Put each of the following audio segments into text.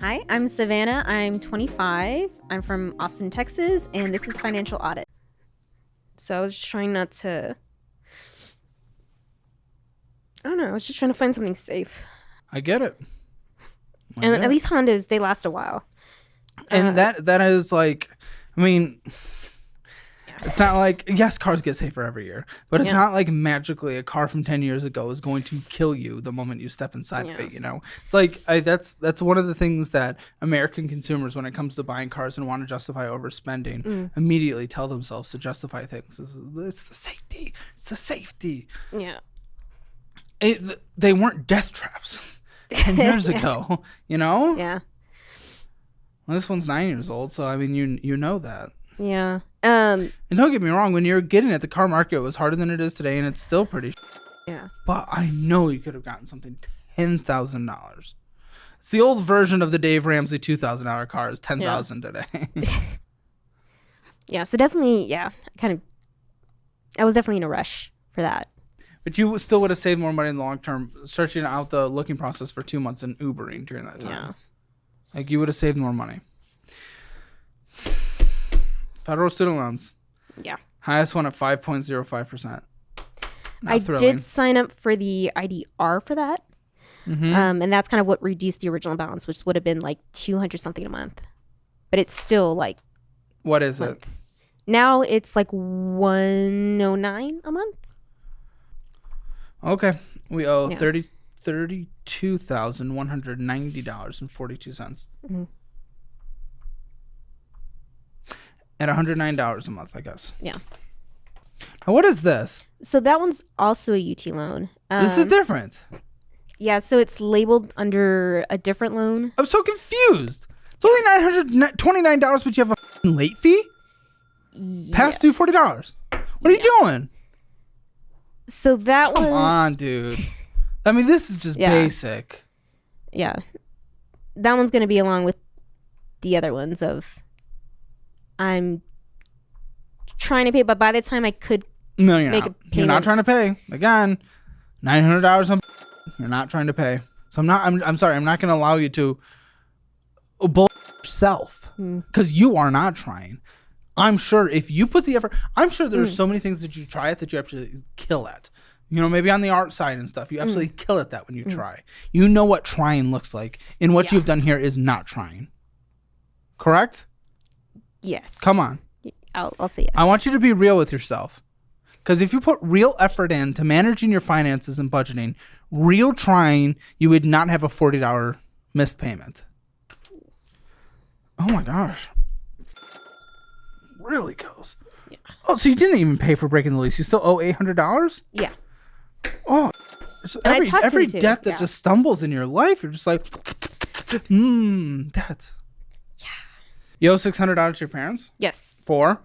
Hi, I'm Savannah. I'm 25. I'm from Austin, Texas, and this is Financial Audit. So I was just trying not to... I don't know. I was just trying to find something safe. I get it. At least Hondas, they last a while. And that is like, I mean, it's not like, yes, cars get safer every year, but it's not like magically a car from 10 years ago is going to kill you the moment you step inside of it, you know? It's like, that's one of the things that American consumers, when it comes to buying cars and want to justify overspending, immediately tell themselves to justify things. It's the safety. It's the safety. Yeah. They weren't death traps 10 years ago, you know? Yeah. Well, this one's 9 years old, so I mean, you know that. Yeah. And don't get me wrong, when you're getting it, the car market was harder than it is today, and it's still pretty. Yeah. But I know you could have gotten something $10,000. It's the old version of the Dave Ramsey $2,000 car is $10,000 today. Yeah. So definitely, I was definitely in a rush for that. But you still would have saved more money in the long term, searching out the looking process for 2 months and Ubering during that time. Yeah. Like, you would have saved more money. Federal student loans. Yeah. Highest one at 5.05%. I did sign up for the IDR for that. Mm-hmm. And that's kind of what reduced the original balance, which would have been like 200 something a month. But it's still like... What is it? Now it's like 109 a month. Okay. We owe $32,190.42. Mm-hmm. At $109 a month, I guess. Yeah. Now, what is this? So that one's also a UT loan. This is different. Yeah, so it's labeled under a different loan. I'm so confused. It's only $929, but you have a late fee? Yeah. Past due $40. What are you doing? So that one... Come on, dude. I mean, this is just basic. Yeah. That one's going to be along with the other ones of... I'm trying to pay, but by the time I could make a payment... You're not trying to pay. Again, $900 on... You're not trying to pay. So I'm sorry. I'm not going to allow you to bull yourself because you are not trying. I'm sure if you put the effort, I'm sure there's so many things that you try at that you actually kill at. You know, maybe on the art side and stuff, you absolutely kill at that when you try. You know what trying looks like. And what you've done here is not trying. Correct? Yes. Come on. I'll say yes. I want you to be real with yourself. Because if you put real effort into managing your finances and budgeting, real trying, you would not have a $40 missed payment. Oh my gosh. Really goes. Yeah. Oh, so you didn't even pay for breaking the lease. You still owe $800? Yeah. Oh. So every debt that just stumbles in your life, you're just like, debt. Yeah. You owe $600 to your parents? Yes. For?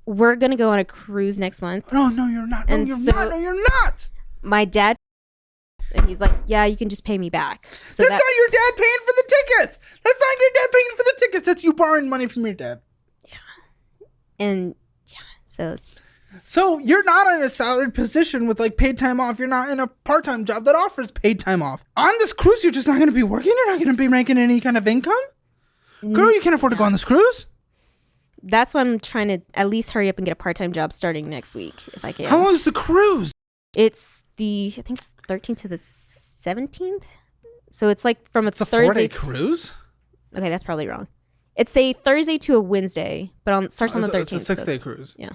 We're going to go on a cruise next month. No, you're not. No, you're not. My dad, and he's like, yeah, you can just pay me back. So that's not your dad paying for the tickets. That's not your dad paying for the tickets. That's you borrowing money from your dad. Yeah. And so it's... So you're not in a salaried position with like paid time off. You're not in a part-time job that offers paid time off. On this cruise, you're just not going to be working. You're not going to be making any kind of income. Girl, you can't afford to go on this cruise. That's why I'm trying to at least hurry up and get a part-time job starting next week, if I can. How long is the cruise? It's I think it's 13th to the 17th. So it's like from it's a Thursday 4-day cruise? Okay, that's probably wrong. It's a Thursday to a Wednesday, but starts on the 13th. It's a 6-day cruise. Yeah.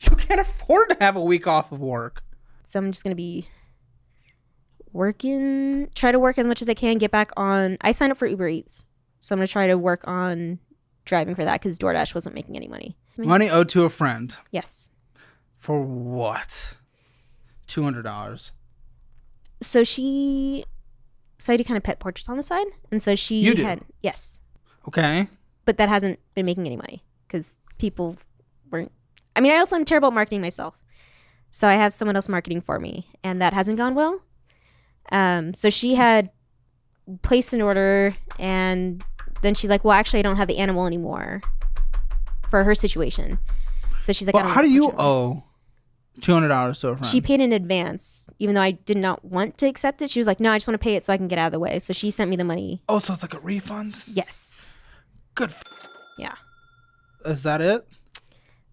You can't afford to have a week off of work. So I'm just going to be try to work as much as I can, get back on. I signed up for Uber Eats. So I'm going to try to work on driving for that because DoorDash wasn't making any money. Money owed to a friend. Yes. For what? $200. So I do kind of pet portraits on the side. And so you do? Yes. Okay. But that hasn't been making any money because people weren't. I mean, I also am terrible at marketing myself. So I have someone else marketing for me and that hasn't gone well. So she had placed an order and then she's like, well, actually, I don't have the animal anymore for her situation. So she's like, well, how do you owe $200 to a friend. She paid in advance, even though I did not want to accept it. She was like, no, I just want to pay it so I can get out of the way. So she sent me the money. Oh, so it's like a refund? Yes. Good. Yeah. Is that it?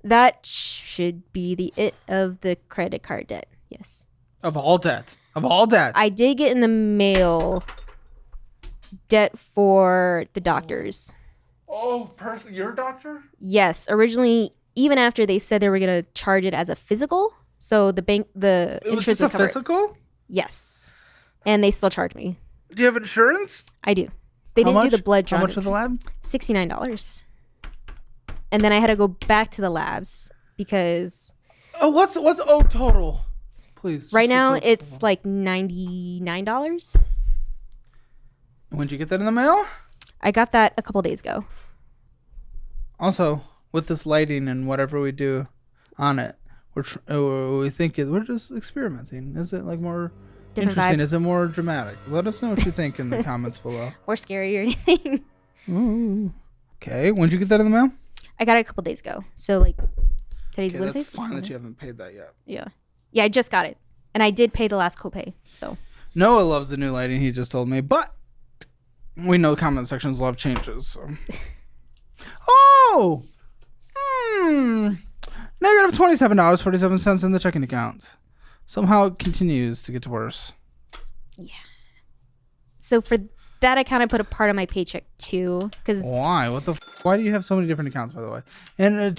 That should be the it of the credit card debt. Yes. Of all debt. Of all debt. I did get in the mail debt for the doctors. Oh, you're a doctor? Yes. Originally, even after they said they were going to charge it as a physical. So the Was this a physical? Yes. And they still charge me. Do you have insurance? I do. They didn't do the blood drawing. How much for the lab? $69. And then I had to go back to the labs because... Oh, what's total? Please. Right now, it's like $99. When did you get that in the mail? I got that a couple days ago. Also, with this lighting and whatever we do on it, we're just experimenting. Is it like more Different interesting? vibe. Is it more dramatic? Let us know what you think in the comments below. Or scary or anything. Ooh. Okay, when did you get that in the mail? I got it a couple days ago. So like today's Wednesday. That's fine that you haven't paid that yet. Yeah. Yeah, I just got it. And I did pay the last copay. So Noah loves the new lighting, he just told me, but we know comment sections love changes. So. Oh! Negative $27.47 in the checking account. Somehow it continues to get worse. yeah. So for that, I kind of put a part of my paycheck too. Why? Why do you have so many different accounts, by the way? And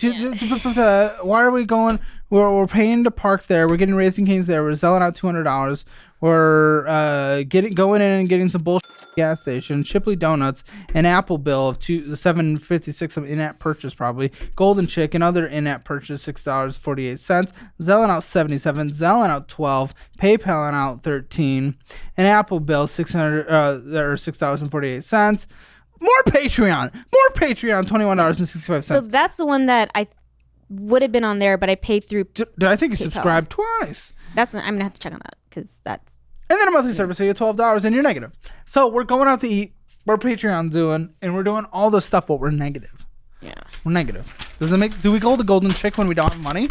why are we going? We're paying to park there. We're getting Raising Cane's there. We're selling out $200. We're going in and getting some bullshit gas station, Shipley Donuts, an Apple bill of $7.56 of in-app purchase, probably Golden Chick, another in-app purchase, $6.48, Zellen out $77, Zellen out $12, PayPal out $13, an Apple bill $6.48. More Patreon, $21.65. So that's the one that I would have been on there, but I paid through. Did I think you PayPal. subscribed twice? I'm gonna have to check on that because that's. And then a monthly service fee of $12, and you're negative. So we're going out to eat. We're Patreon doing, and we're doing all this stuff, but we're negative. Yeah. We're negative. Do we go to Golden Chick when we don't have money?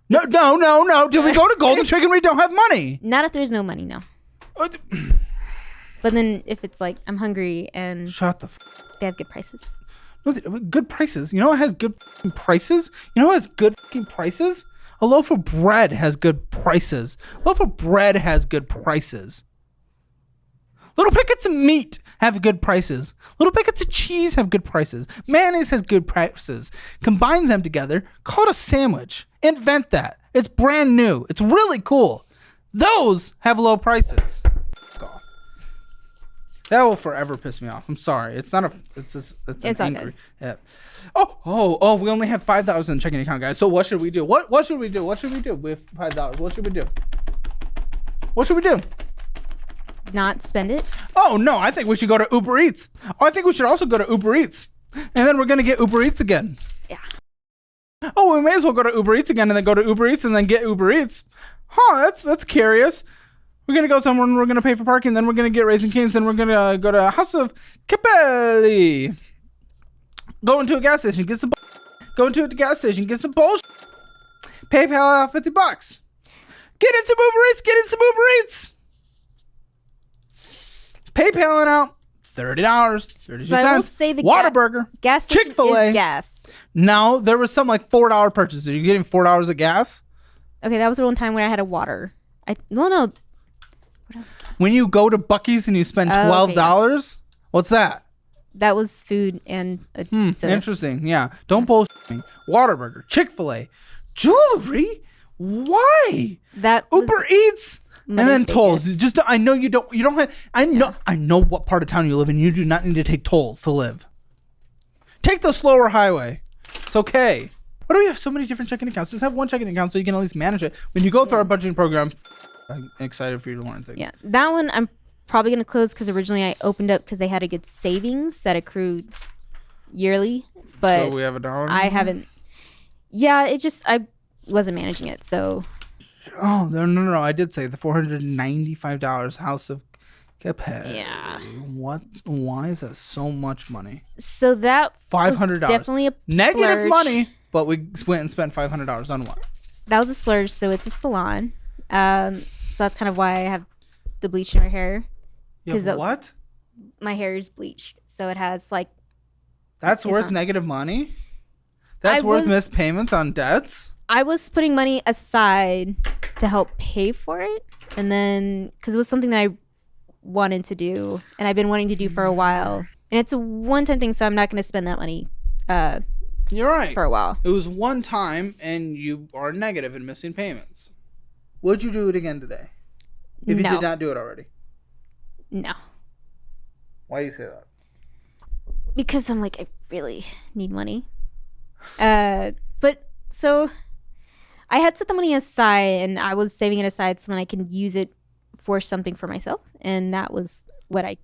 No. Do we go to Golden Chick when we don't have money? Not if there's no money, no. But then if it's like I'm hungry and Shut the they have good prices. No, good prices. You know what has good prices? You know what has good prices? A loaf of bread has good prices. Little packets of meat have good prices. Little packets of cheese have good prices. Mayonnaise has good prices. Combine them together, call it a sandwich. Invent that. It's brand new. It's really cool. Those have low prices. F off. That will forever piss me off. I'm sorry. It's not a. It's an angry. Yeah. Oh! We only have $5 in the checking account, guys. So what should we do? What should we do? What should we do with $5? What should we do? Not spend it. Oh no! I think we should go to Uber Eats. I think we should also go to Uber Eats, and then we're gonna get Uber Eats again. Yeah. Oh, we may as well go to Uber Eats again, and then go to Uber Eats, and then get Uber Eats. Huh? That's curious. We're going to go somewhere and we're going to pay for parking. Then we're going to get Raising Cane's. Then we're going to go to House of Kammel. Go into a gas station. Get some bullshit. PayPal out $50. Get in some Uber Eats. PayPal out $30. 32 So cents. I will say the Whataburger. gas station Chick-fil-A. is gas. No, there was some like $4 purchases. Are you getting $4 of gas? Okay, that was the one time where I had a water. No. What else? When you go to Buc-ee's and you spend $12, what's that? That was food and a soda. Interesting. Yeah. Don't bullshit me. Whataburger, Chick-fil-A, jewelry. Why? That was Uber Eats. And then tolls. Just I know you don't have. I know what part of town you live in. You do not need to take tolls to live. Take the slower highway. It's okay. Why do we have so many different checking accounts? Just have one checking account so you can at least manage it. When you go through our budgeting program, I'm excited for you to learn things. Yeah, that one I'm probably going to close because originally I opened up because they had a good savings that accrued yearly. But so we have $1. I haven't. Yeah, I wasn't managing it. So. Oh, no. I did say the $495 House of Kammel. Yeah. What? Why is that so much money? So that $500. was definitely a negative splurge. money, but we went and spent $500 on what? that was a splurge. So it's a salon. So that's kind of why I have the bleach in my hair. What? My hair is bleached, so it has like. That's worth negative money. That's worth missed payments on debts. I was putting money aside to help pay for it, and then because it was something that I wanted to do, and I've been wanting to do for a while, and it's a one-time thing, so I'm not going to spend that money. You're right. For a while. It was one time, and you are negative in missing payments. Would you do it again today? If you did not do it already? No. Why do you say that? Because I'm like, I really need money. But so I had set the money aside, and I was saving it aside so then I can use it for something for myself. And that was what I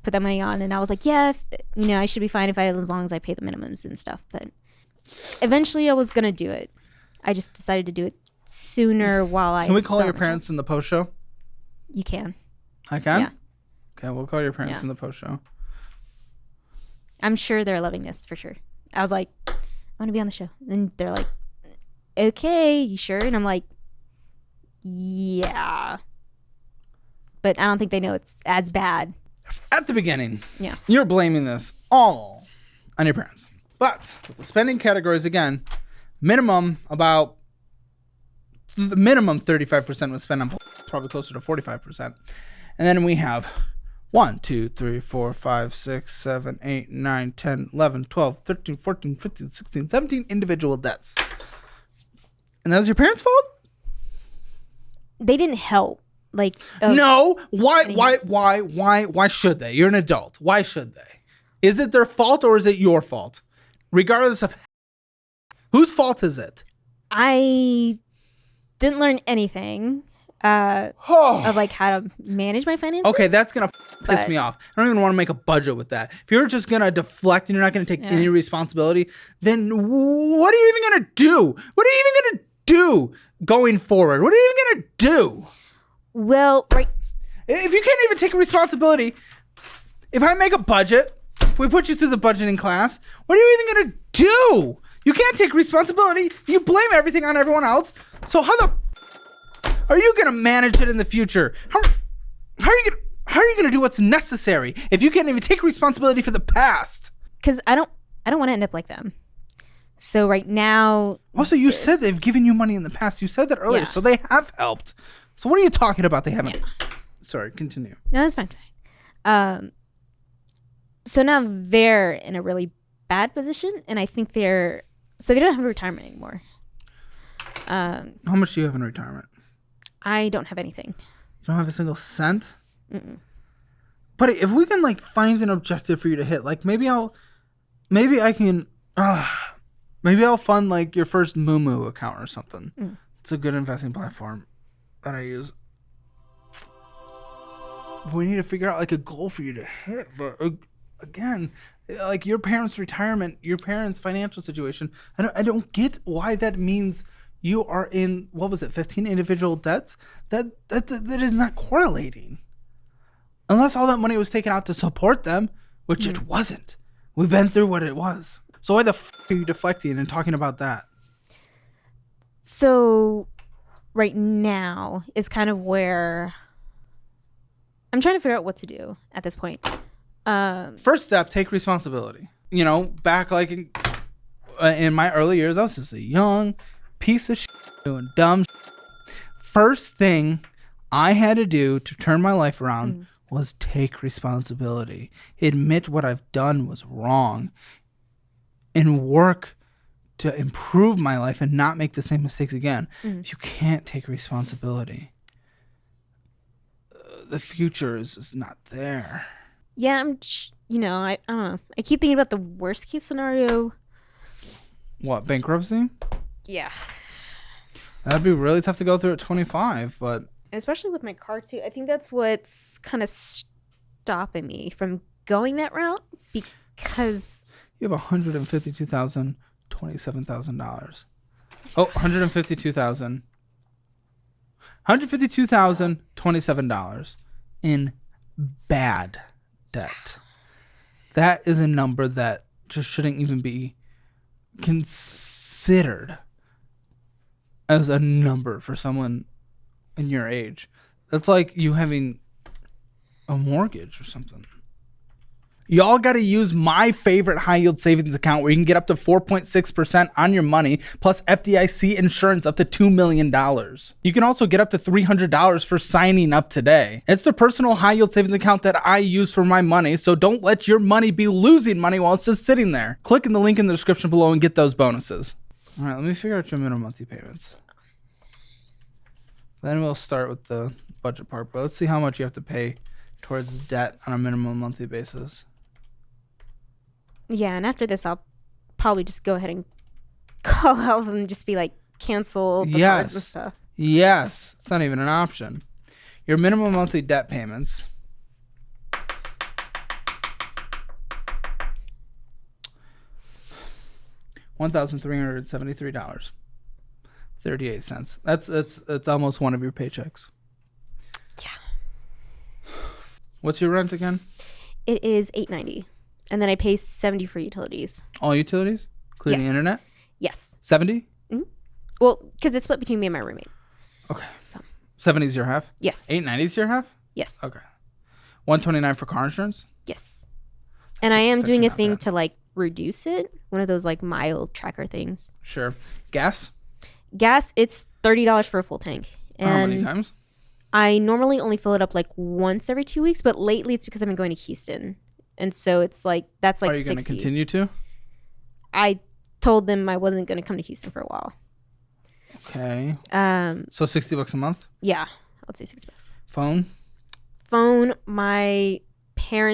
put that money on. And I was like, yeah, I should be fine as long as I pay the minimums and stuff. But eventually I was going to do it. I just decided to do it sooner while I... Can we call your parents in the post show? You can. I can? Yeah. Okay, we'll call your parents in the post show. I'm sure they're loving this for sure. I was like, I want to be on the show. And they're like, okay, you sure? And I'm like, yeah. But I don't think they know it's as bad. At the beginning, yeah, you're blaming this all on your parents. But with the spending categories, again, minimum 35% was spent on probably closer to 45%. And then we have 1, 2, 3, 4, 5, 6, 7, 8, 9, 10, 11, 12, 13, 14, 15, 16, 17 individual debts. And that was your parents' fault? They didn't help. No. Why should they? You're an adult. Why should they? Is it their fault or is it your fault? Regardless of whose fault is it? I didn't learn anything of how to manage my finances. Okay, that's gonna piss me off. I don't even want to make a budget with that. If you're just gonna deflect and you're not gonna take any responsibility, then what are you even gonna do? What are you even gonna do going forward? What are you even gonna do? Well, right. If you can't even take responsibility, if I make a budget, if we put you through the budgeting class, what are you even going to do? You can't take responsibility. You blame everything on everyone else. So how are you going to manage it in the future? How are you going to do what's necessary if you can't even take responsibility for the past? Because I don't want to end up like them. So right now. Also, you said they've given you money in the past. You said that earlier. Yeah. So they have helped. So what are you talking about? They haven't. Yeah. Sorry, continue. No, it's fine. So now they're in a really bad position, and I think they don't have a retirement anymore. How much do you have in retirement? I don't have anything. You don't have a single cent? Mm-mm. But if we can find an objective for you to hit, maybe I'll fund your first Moo account or something. Mm. It's a good investing platform that I use. We need to figure out a goal for you to hit. But again, your parents' retirement, your parents' financial situation, I don't get why that means you are in 15 individual debts. That is not correlating. Unless all that money was taken out to support them, which it wasn't. We've been through what it was. So why the are you deflecting and talking about that? So right now is kind of where I'm trying to figure out what to do at this point. First step, take responsibility. Back in my early years, I was just a young piece of shit doing dumb shit. First thing I had to do to turn my life around was take responsibility. Admit what I've done was wrong and work to improve my life and not make the same mistakes again. If you can't take responsibility, the future is just not there. Yeah, I don't know. I keep thinking about the worst case scenario. What, bankruptcy? Yeah. That'd be really tough to go through at 25, but... Especially with my car, too. I think that's what's kind of stopping me from going that route because... You have $152,027. Oh, $152,027 in bad debt. That is a number that just shouldn't even be considered as a number for someone in your age. That's like you having a mortgage or something. Y'all got to use my favorite high yield savings account where you can get up to 4.6% on your money plus FDIC insurance up to $2 million. You can also get up to $300 for signing up today. It's the personal high yield savings account that I use for my money, so don't let your money be losing money while it's just sitting there. Click in the link in the description below and get those bonuses. All right, let me figure out your minimum monthly payments. Then we'll start with the budget part, but let's see how much you have to pay towards debt on a minimum monthly basis. Yeah, and after this, I'll probably just go ahead and call out and just be like, cancel the cards and stuff. Yes. It's not even an option. Your minimum monthly debt payments. $1,373.38. That's almost one of your paychecks. Yeah. What's your rent again? It is $8.90. And then I pay $70 for utilities. All utilities? Including the internet? Yes. $70? Mm-hmm. Well, because it's split between me and my roommate. Okay. So 70 is your half? Yes. 890 is your half? Yes. Okay. 129 for car insurance? Yes. And I am doing a thing to like reduce it. One of those like mile tracker things. Sure. Gas? Gas, it's $30 for a full tank. And how many times? I normally only fill it up like once every 2 weeks, but lately it's because I've been going to Houston. And so it's like, that's like 60. Are you going to continue to? I told them I wasn't going to come to Houston for a while. Okay. So $60 a month? Yeah, I would say $60. Phone, my parents